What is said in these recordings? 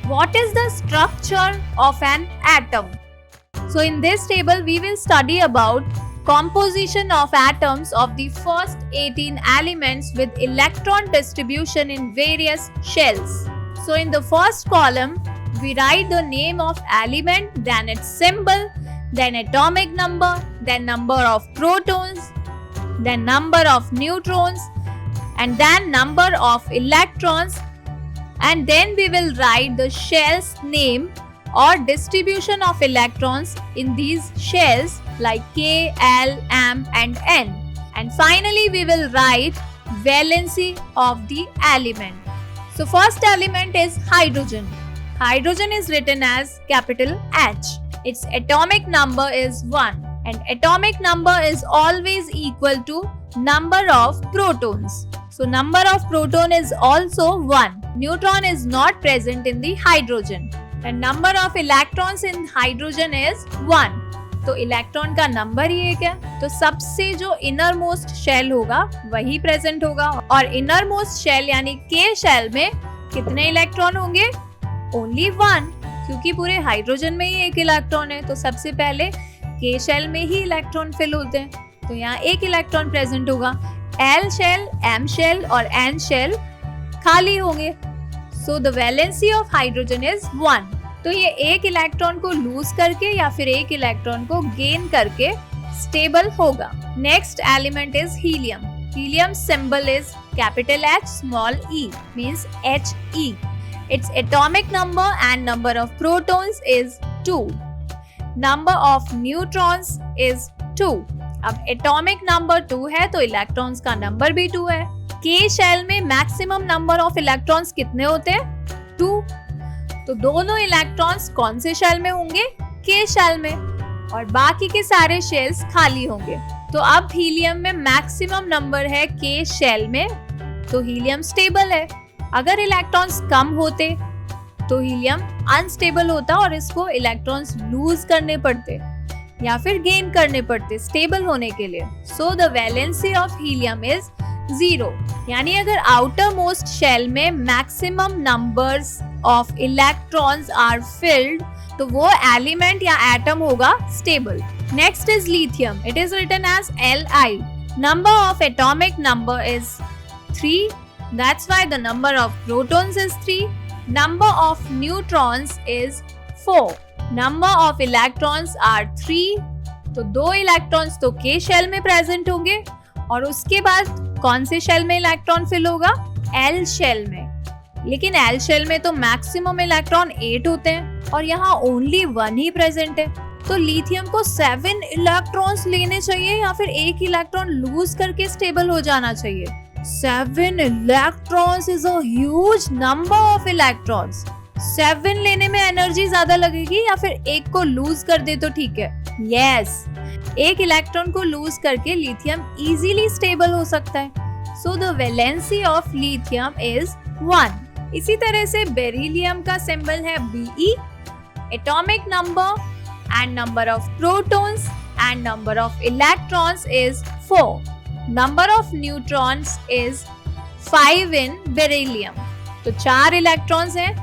What is the structure of an atom? So in this table we will study about composition of atoms of the first 18 elements with electron distribution in various shells. So in the first column we write the name of element, then its symbol, then atomic number, then number of protons, then number of neutrons, and then number of electrons, and then we will write the shell's name or distribution of electrons in these shells like K, L, M and N. And finally we will write valency of the element. So first element is hydrogen. Hydrogen is written as capital H. Its atomic number is 1, and atomic number is always equal to number of protons. So number of proton is also 1. Neutron is not present in the hydrogen. And number of electrons in hydrogen is 1. तो electron का number ही एक है, तो सबसे जो inner most shell होगा वही present होगा. और इनर मोस्ट शेल यानी के शेल में कितने इलेक्ट्रॉन होंगे? ओनली 1, क्योंकि पूरे हाइड्रोजन में ही एक इलेक्ट्रॉन है. तो सबसे पहले के शेल में ही इलेक्ट्रॉन फिल होते हैं, तो यहाँ एक इलेक्ट्रॉन प्रेजेंट होगा. एल शेल, एम शेल और एन शेल खाली होंगे. सो the valency of hydrogen is 1. तो ये एक इलेक्ट्रॉन को लूज करके या फिर एक इलेक्ट्रॉन को गेन करके स्टेबल होगा. Next element is helium. Helium symbol is capital H small e, means He. Its atomic number and number of protons is 2. Number of neutrons is 2. अब atomic number 2 है तो electrons का number भी 2 है. K shell में maximum number of electrons कितने होते हैं? 2. तो दोनों इलेक्ट्रॉन्स कौन से शेल में होंगे? के शेल में, और बाकी के सारे शेल्स खाली होंगे. तो अब हीलियम में मैक्सिमम नंबर है के शेल में, तो हीलियम स्टेबल है. अगर इलेक्ट्रॉन्स कम होते तो हीलियम अनस्टेबल होता और इसको इलेक्ट्रॉन्स लूज करने पड़ते या फिर गेन करने पड़ते स्टेबल होने के लिए. So the valency of helium is 0. यानी अगर आउटर मोस्ट शेल में maximum numbers of electrons are filled तो वो एलिमेंट या एटम होगा stable. Next is lithium. It is written as Li. Number of atomic number is 3. That's why the number of protons is 3. Number of neutrons is 4. Number of electrons are 3. तो 2 electrons तो के shell में present होंगे, और उसके बाद कौन से शेल में इलेक्ट्रॉन फिल होगा? एल शेल में. लेकिन एल शेल में तो मैक्सिमम इलेक्ट्रॉन 8 होते हैं और यहाँ ओनली 1 ही प्रेजेंट है. तो लिथियम को 7 इलेक्ट्रॉन्स लेने चाहिए या फिर एक इलेक्ट्रॉन लूज करके स्टेबल हो जाना चाहिए? 7 electrons is a huge number of electrons. 7 लेने में एनर्जी ज्यादा लगेगी या फिर एक को लूज कर दे तो ठीक है? यस, एक इलेक्ट्रॉन को लूज करके लिथियम इजीली स्टेबल हो सकता है. सो the valency of lithium is 1. इसी तरह से बेरिलियम का सिंबल है Be. Atomic number and number of protons and number of electrons is 4. Number of neutrons is 5 in beryllium. तो 4 इलेक्ट्रॉन्स हैं,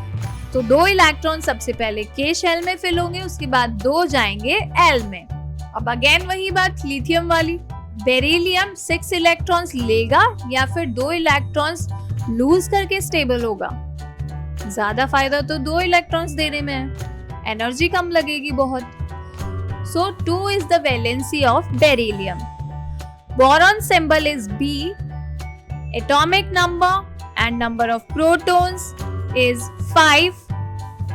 तो 2 इलेक्ट्रॉन सबसे पहले के शेल में फिल होंगे, उसके बाद 2 जाएंगे एल में. अब अगेन वही बात लिथियम वाली. बेरिलियम 6 इलेक्ट्रॉन्स लेगा या फिर 2 इलेक्ट्रॉन्स लूज करके स्टेबल होगा? ज्यादा फायदा तो 2 इलेक्ट्रॉन्स देने में है, एनर्जी कम लगेगी बहुत. सो 2 is the valency of beryllium. Boron symbol is B. Atomic number and number of protons is 5.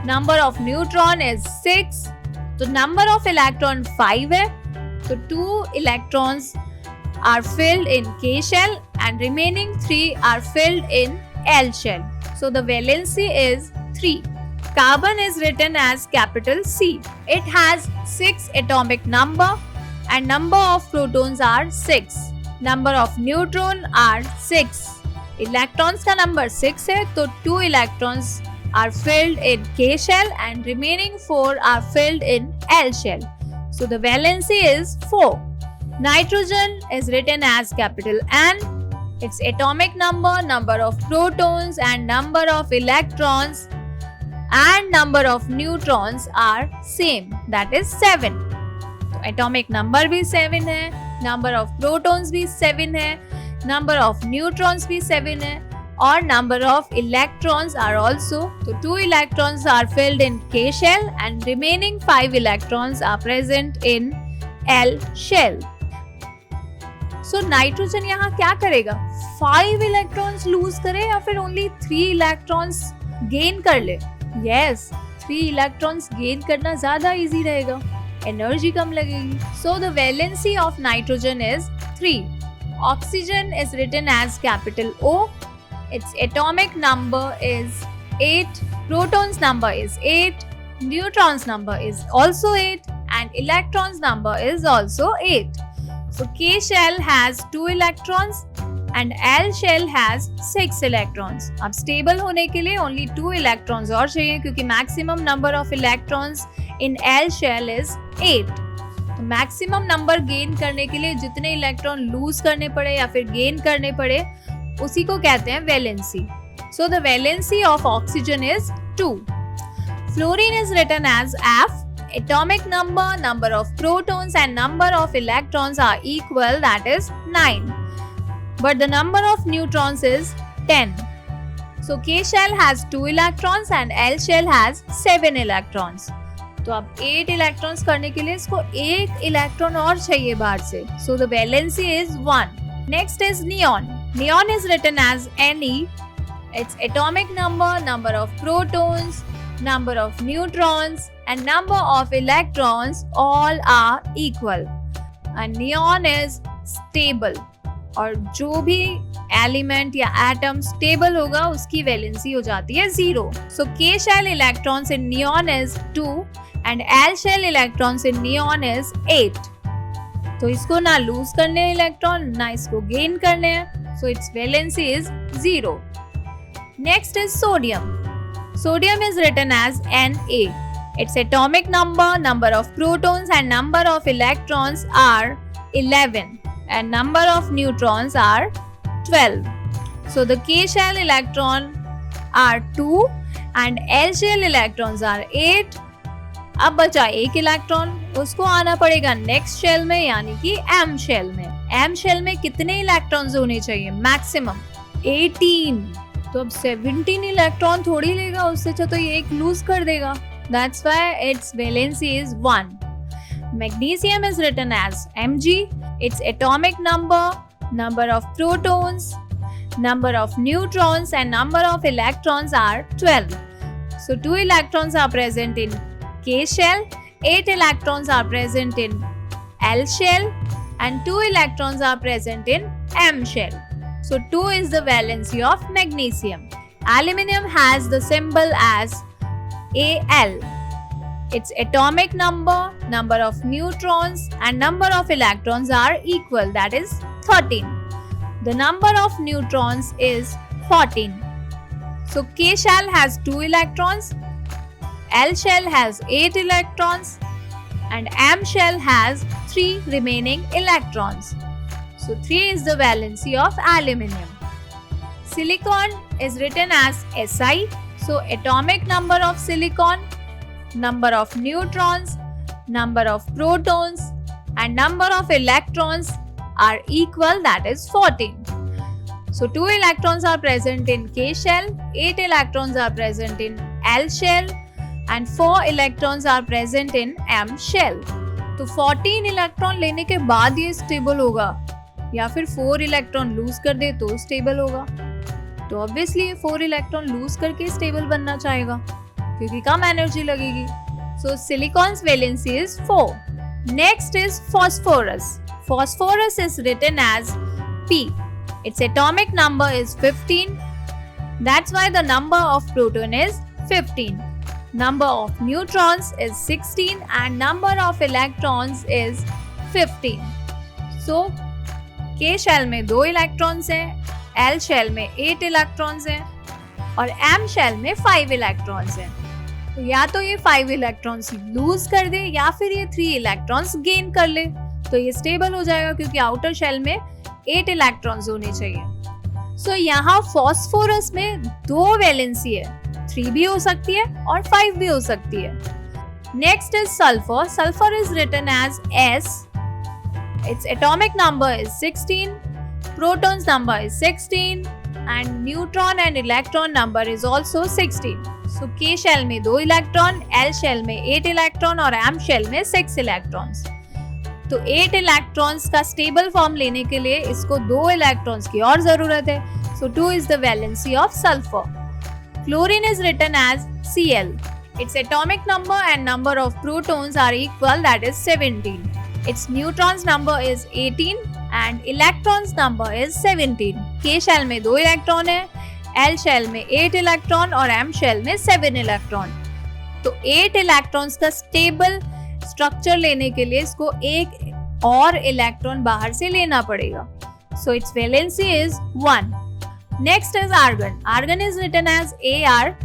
Number of neutron is 6. तो नंबर ऑफ इलेक्ट्रॉन 5 है, तो 2 electrons are filled in K shell and remaining 3 are filled in L shell. So the valency is 3. Carbon is written as capital C. It has 6 atomic number and number of protons are 6. Number of neutron are 6. Electrons का number 6 है, तो 2 electrons are filled in K shell and remaining 4 are filled in L shell. So the valency is 4. Nitrogen is written as capital N. Its atomic number, number of protons and number of electrons and number of neutrons are same, that is 7. तो atomic number भी 7 है, number of protons भी 7 है, number of neutrons भी 7 है, और number of electrons are also, तो 2 electrons are filled in K shell and remaining 5 electrons are present in L shell. So nitrogen यहाँ क्या करेगा? 5 इलेक्ट्रॉन्स लूज करे या फिर ओनली 3 इलेक्ट्रॉन्स गेन कर ले? यस, 3 इलेक्ट्रॉन्स गेन करना ज्यादा इजी रहेगा, एनर्जी कम लगेगी. So the valency of nitrogen is 3. Oxygen is written as capital O. Its atomic number is 8, protons number is 8, neutrons number is also 8, and electrons number is also 8. So K shell has 2 electrons and L shell has 6 electrons. अब stable होने के लिए only 2 electrons और चाहिए, क्योंकि maximum number of electrons in L shell is 8. तो maximum number gain करने के लिए जितने electron lose करने पड़े या फिर gain करने पड़े, उसी को कहते हैं valency. So the valency of oxygen is 2. Fluorine is written as F. Atomic number, number of protons and number of electrons are equal, that is 9. But the number of neutrons is 10. So K shell has 2 electrons and L shell has 7 electrons. तो अब 8 electrons करने के लिए इसको 1 electron और चाहिए बाहर से. So the valency is 1. Next is neon. Neon is written as Ne. Its atomic number, number of protons, number of neutrons and number of electrons all are equal. And neon is stable. और जो भी element या atom stable होगा उसकी valency हो जाती है 0. So K shell electrons in neon is 2 and L shell electrons in neon is 8. तो इसको ना लूज करने हैं इलेक्ट्रॉन, ना इसको गेन करने हैं. So its valency is 0. Next is sodium. Sodium is written as Na. Its atomic number, number of protons and number of electrons are 11 and number of neutrons are 12. So the K shell electron are 2 and L shell electrons are 8. अब बचा एक electron, उसको आना पड़ेगा next shell में, यानी कि M shell में. M शेल में कितने इलेक्ट्रॉन्स होने चाहिए? मैक्सिमम 18. तो अब 17 इलेक्ट्रॉन थोड़ी लेगा उससे, अच्छा तो ये एक लूज कर देगा. That's why its valency is 1. Magnesium is written as Mg. Its atomic number, number of protons, number of neutrons and number of electrons are 12. So 2 electrons are present in K shell, 8 electrons are present in L shell and 2 electrons are present in M shell. So 2 is the valency of magnesium. Aluminium has the symbol as Al. Its atomic number, number of neutrons and number of electrons are equal, that is 13. The number of neutrons is 14. So K shell has 2 electrons, L shell has 8 electrons and M shell has 3 remaining electrons. So 3 is the valency of aluminium. Silicon is written as Si. So atomic number of silicon, number of neutrons, number of protons and number of electrons are equal, that is 14. So 2 electrons are present in K shell, 8 electrons are present in L shell and 4 electrons are present in M shell. तो 14 electron लेने के बाद ये stable होगा या फिर 4 electron loose कर दे तो स्टेबल होगा. तो ऑब्वियसली 4 इलेक्ट्रॉन लूज करके स्टेबल बनना चाहेगा क्योंकि कम एनर्जी लगेगी. So silicon's valency is 4. Next is phosphorus. Phosphorus is written as P. Its atomic number is 15. That's why the number of proton is 15. Number of neutrons is 16 and number of electrons is 15. So K shell में 2 electrons हैं, L shell में 8 electrons हैं और M shell में 5 electrons हैं. तो या तो ये 5 electrons लूज कर दे या फिर ये 3 electrons गेन कर ले तो ये स्टेबल हो जाएगा क्योंकि आउटर शेल में 8 इलेक्ट्रॉन्स होने चाहिए. सो यहाँ फॉस्फोरस में 2 वैलेंसी है 3 भी हो सकती है और 5 भी हो सकती है. Next is sulfur. Sulfur is written as S. Its atomic number is 16, protons number is 16 and neutron and electron number is also 16. So K shell में 2 इलेक्ट्रॉन, L shell में 8 इलेक्ट्रॉन और M shell में 6 electrons. तो 8 electrons का stable form लेने के लिए इसको 2 इलेक्ट्रॉन्स की और जरूरत है. So 2 is the valency of sulfur. Chlorine is written as Cl. Its atomic number and number of protons are equal, that is 17. Its neutrons number is 18 and electrons number is 17. K shell में 2 electron है, L shell में 8 electron और M shell में 7 electron. तो 8 electrons का stable structure लेने के लिए इसको एक और इलेक्ट्रॉन बाहर से लेना पड़ेगा. So its valency is 1. Next is argon. Argon is written as Ar.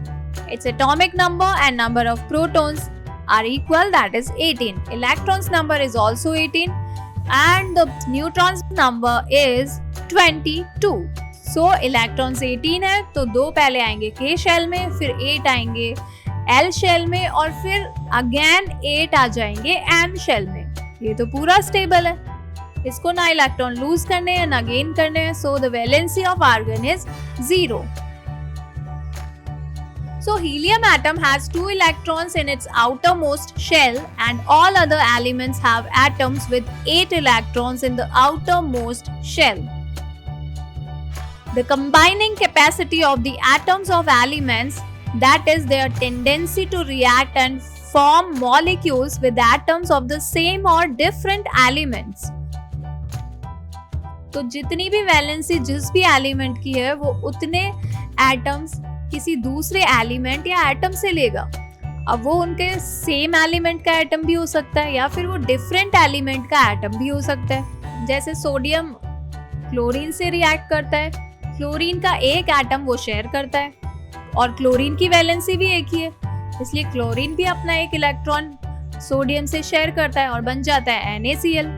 Its atomic number and number of protons are equal, that is 18. Electrons number is also 18 and the neutrons number is 22. So electrons 18 है तो 2 पहले आएंगे K shell में, फिर 8 आएंगे L shell में और फिर अगेन 8 आ जाएंगे M shell में. ये तो पूरा स्टेबल है, इसको ना इलेक्ट्रॉन लूज करने हैं ना गेन करने हैं. So the valency of argon is 0. So helium atom has 2 electrons in its outermost shell and all other elements have atoms with 8 electrons in the outermost shell. The combining capacity of the atoms of elements, that is their tendency to react and form molecules with atoms of the same or different elements. तो जितनी भी valency जिस भी element की है वो उतने atoms किसी दूसरे एलिमेंट या एटम से लेगा. अब वो उनके सेम एलिमेंट का एटम भी हो सकता है या फिर वो डिफरेंट एलिमेंट का एटम भी हो सकता है. जैसे सोडियम क्लोरीन से रिएक्ट करता है, क्लोरीन का एक एटम वो शेयर करता है और क्लोरीन की वैलेंसी भी एक ही है, इसलिए क्लोरीन भी अपना एक इलेक्ट्रॉन सोडियम से शेयर करता है और बन जाता है NaCl.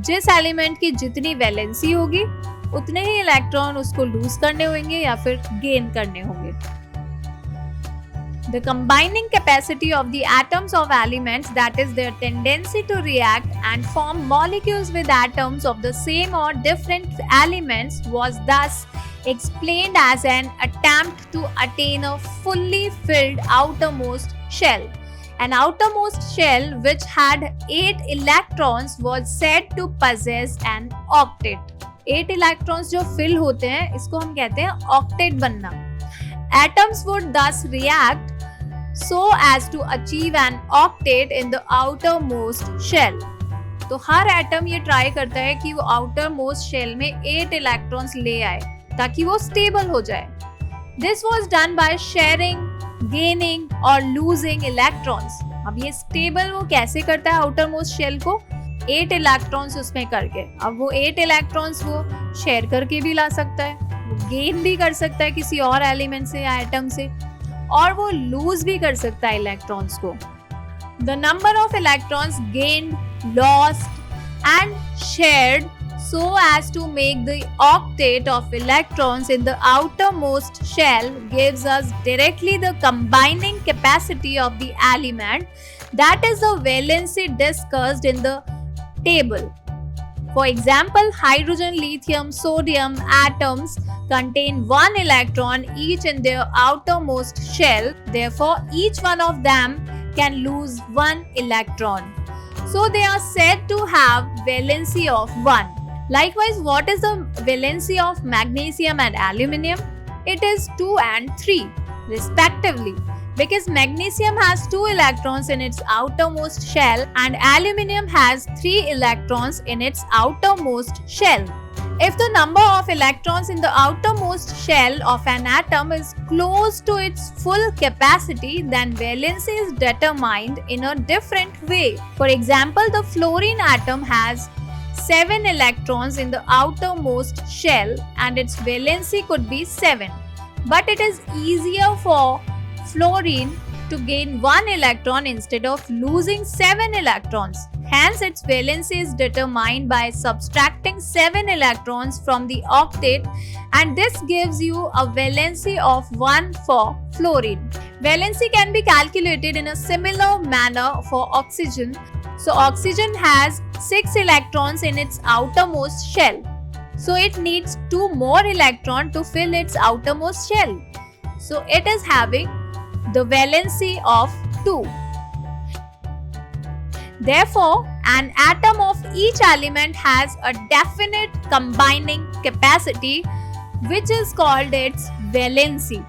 जिस एलिमेंट की जितनी वैलेंसी होगी उतने ही इलेक्ट्रॉन उसको लूज करने होंगे या फिर गेन करने होंगे. The combining capacity of the atoms of elements, that is their tendency to react and form molecules with atoms of the same or different elements, was thus explained as an attempt to attain a fully filled outermost shell. An outermost shell which had 8 electrons was said to possess an octet. 8 electrons जो fill होते हैं इसको हम कहते हैं octet बनना. Atoms would thus react so as to achieve an octet in the outermost shell. तो हर atom ये ट्राई करता है कि वो outermost shell में 8 electrons ले आए ताकि वो stable हो जाए. This was done by sharing, gaining और losing electrons. अब ये stable वो कैसे करता है outermost shell को? 8 electrons उसमें करके. अब वो 8 electrons वो share करके भी ला सकता है, वो gain भी कर सकता है किसी और element से या atom से, और वो lose भी कर सकता है electrons को. The number of electrons gained, lost and shared so as to make the octet of electrons in the outermost shell gives us directly the combining capacity of the element, that is the valency discussed in the table. For example, hydrogen, lithium, sodium atoms contain 1 electron each in their outermost shell. Therefore, each one of them can lose 1 electron. So they are said to have valency of 1. Likewise, what is the valency of magnesium and aluminium? It is 2 and 3 respectively, because magnesium has 2 electrons in its outermost shell and aluminium has 3 electrons in its outermost shell. If the number of electrons in the outermost shell of an atom is close to its full capacity, then valency is determined in a different way. For example, the fluorine atom has 7 electrons in the outermost shell and its valency could be 7. But it is easier for fluorine to gain 1 electron instead of losing 7 electrons. Hence, its valency is determined by subtracting 7 electrons from the octet, and this gives you a valency of 1 for fluorine. Valency can be calculated in a similar manner for oxygen. So, oxygen has 6 electrons in its outermost shell. So, it needs 2 more electrons to fill its outermost shell. So, it is having the valency of 2. Therefore, an atom of each element has a definite combining capacity, which is called its valency.